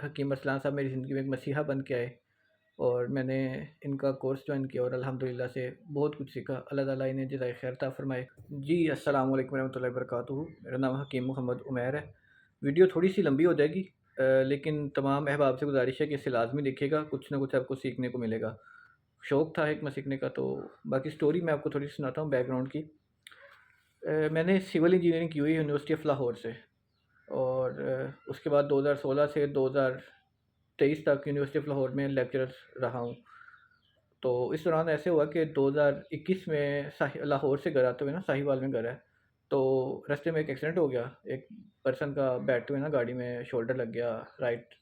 حکیم ارسلان صاحب میری زندگی میں ایک مسیحا بن کے آئے اور میں نے ان کا کورس جوائن کیا اور الحمدللہ سے بہت کچھ سیکھا۔ اللہ تعالیٰ انہیں جزائے خیر عطا فرمائے۔ جی السلام علیکم ورحمۃ اللہ وبرکاتہ۔ میرا نام حکیم محمد عمیر ہے۔ ویڈیو تھوڑی سی لمبی ہو جائے گی، لیکن تمام احباب سے گزارش ہے کہ اسے لازمی دیکھیے گا، کچھ نہ کچھ آپ کو سیکھنے کو ملے گا۔ شوق تھا حکمت سیکھنے کا، تو باقی سٹوری میں آپ کو تھوڑی سناتا ہوں بیک گراؤنڈ کی۔ میں نے سول انجینئرنگ کی ہوئی یونیورسٹی آف لاہور سے، اور اس کے بعد 2016 سے 2023 تک یونیورسٹی آف لاہور میں لیکچرر رہا ہوں۔ تو اس دوران ایسے ہوا کہ 2021 میں لاہور سے گھر آتے ہوئے نا، ساہیوال میں گھر ہے، تو رستے میں ایک ایکسیڈنٹ ہو گیا۔ ایک پرسن کا بیٹھتے ہوئے نا گاڑی میں شولڈر لگ گیا رائٹ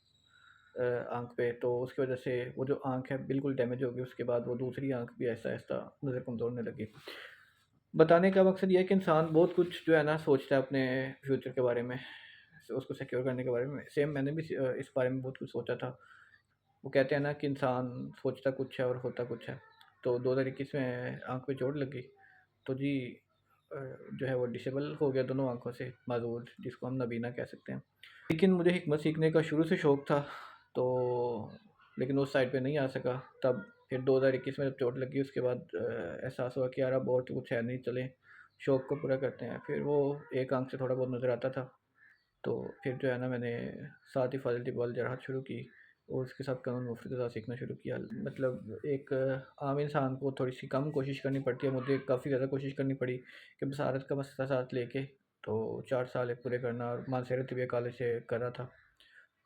آنکھ پہ، تو اس کی وجہ سے وہ جو آنکھ ہے بالکل ڈیمیج ہو گئی۔ اس کے بعد وہ دوسری آنکھ بھی آہستہ آہستہ نظر کمزور ہونے لگی۔ بتانے کا مقصد یہ ہے کہ انسان بہت کچھ جو ہے نا سوچتا ہے اپنے فیوچر کے بارے میں، اس کو سیکیور کرنے کے بارے میں۔ سیم میں نے بھی اس بارے میں بہت کچھ سوچا تھا۔ وہ کہتے ہیں نا کہ انسان سوچتا کچھ ہے اور ہوتا کچھ ہے۔ تو 2021 میں آنکھ پہ چوٹ لگی، تو جی جو ہے وہ ڈسیبل ہو گیا دونوں آنکھوں سے، معذور، جس کو ہم نابینا کہہ سکتے ہیں۔ لیکن مجھے حکمت سیکھنے کا شروع سے شوق تھا، تو لیکن اس سائڈ پہ نہیں آ سکا۔ تب پھر 2021 میں جب چوٹ لگی، اس کے بعد احساس ہوا کہ یار اب اور تو کچھ ہے نہیں، چلیں شوق کو پورا کرتے ہیں۔ پھر وہ ایک آنکھ سے تھوڑا بہت نظر آتا تھا، تو پھر جو ہے نا میں نے ساتھ ہی فاضل اقبال جراحت شروع کی، اور اس کے ساتھ قانون مفتی کے ساتھ سیکھنا شروع کیا۔ مطلب ایک عام انسان کو تھوڑی سی کم کوشش کرنی پڑتی ہے، مجھے کافی زیادہ کوشش کرنی پڑی کہ بصارت کا مسئلہ ساتھ لے کے تو 4 سال ایک پورے کرنا، اور مانسہرہ طبیہ کالج سے کر رہا تھا،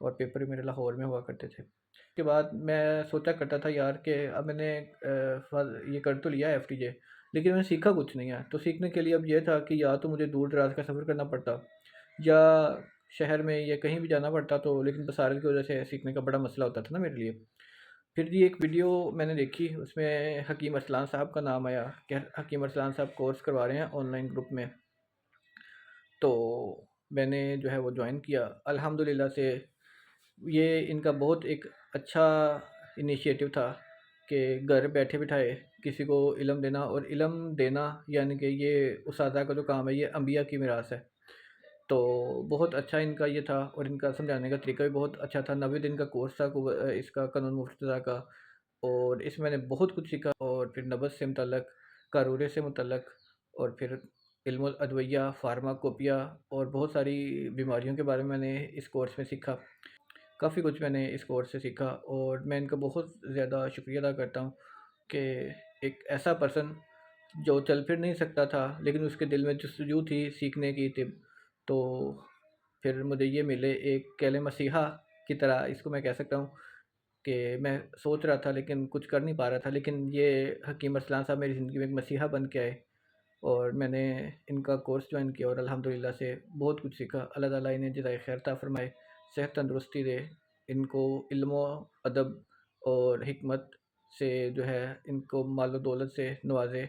اور پیپر میرے لاہور میں ہوا کرتے تھے۔ اس کے بعد میں سوچا کرتا تھا یار کہ اب میں نے یہ کر تو لیا ہے ایف ٹی جے، لیکن میں نے سیکھا کچھ نہیں ہے۔ تو سیکھنے کے لیے اب یہ تھا کہ یا تو مجھے دور دراز کا سفر کرنا پڑتا، یا شہر میں یا کہیں بھی جانا پڑتا، تو لیکن بصارت کی وجہ سے سیکھنے کا بڑا مسئلہ ہوتا تھا نا میرے لیے۔ پھر جی ایک ویڈیو میں نے دیکھی، اس میں حکیم ارسلان صاحب کا نام آیا کہ حکیم ارسلان صاحب کورس کروا رہے ہیں آن لائن گروپ میں۔ تو میں نے جو ہے وہ جوائن کیا۔ الحمدللہ سے یہ ان کا بہت ایک اچھا انیشیٹو تھا کہ گھر بیٹھے بٹھائے کسی کو علم دینا، اور علم دینا یعنی کہ یہ اساتذہ کا جو کام ہے، یہ انبیاء کی میراث ہے۔ تو بہت اچھا ان کا یہ تھا، اور ان کا سمجھانے کا طریقہ بھی بہت اچھا تھا۔ 90 دن کا کورس تھا اس کا قانون مفتزہ کا، اور اس میں نے بہت کچھ سیکھا، اور پھر نبض سے متعلق، قارورے سے متعلق، اور پھر علم الادویہ، فارماکوپیا، اور بہت ساری بیماریوں کے بارے میں نے اس کورس میں سیکھا۔ کافی کچھ میں نے اس کورس سے سیکھا، اور میں ان کا بہت زیادہ شکریہ ادا کرتا ہوں کہ ایک ایسا پرسن جو چل پھر نہیں سکتا تھا، لیکن اس کے دل میں جستجو تھی سیکھنے کی، تو پھر مجھے یہ ملے ایک کیل مسیحا کی طرح، اس کو میں کہہ سکتا ہوں کہ میں سوچ رہا تھا لیکن کچھ کر نہیں پا رہا تھا، لیکن یہ حکیم ارسلان صاحب میری زندگی میں ایک مسیحا بن کے آئے، اور میں نے ان کا کورس جوائن کیا، اور الحمدللہ سے بہت کچھ سیکھا۔ اللہ تعالیٰ انہیں جزائے خیر عطا فرمائے، صحت تندرستی دے، ان کو علم و ادب اور حکمت سے جو ہے ان کو مال و دولت سے نوازے۔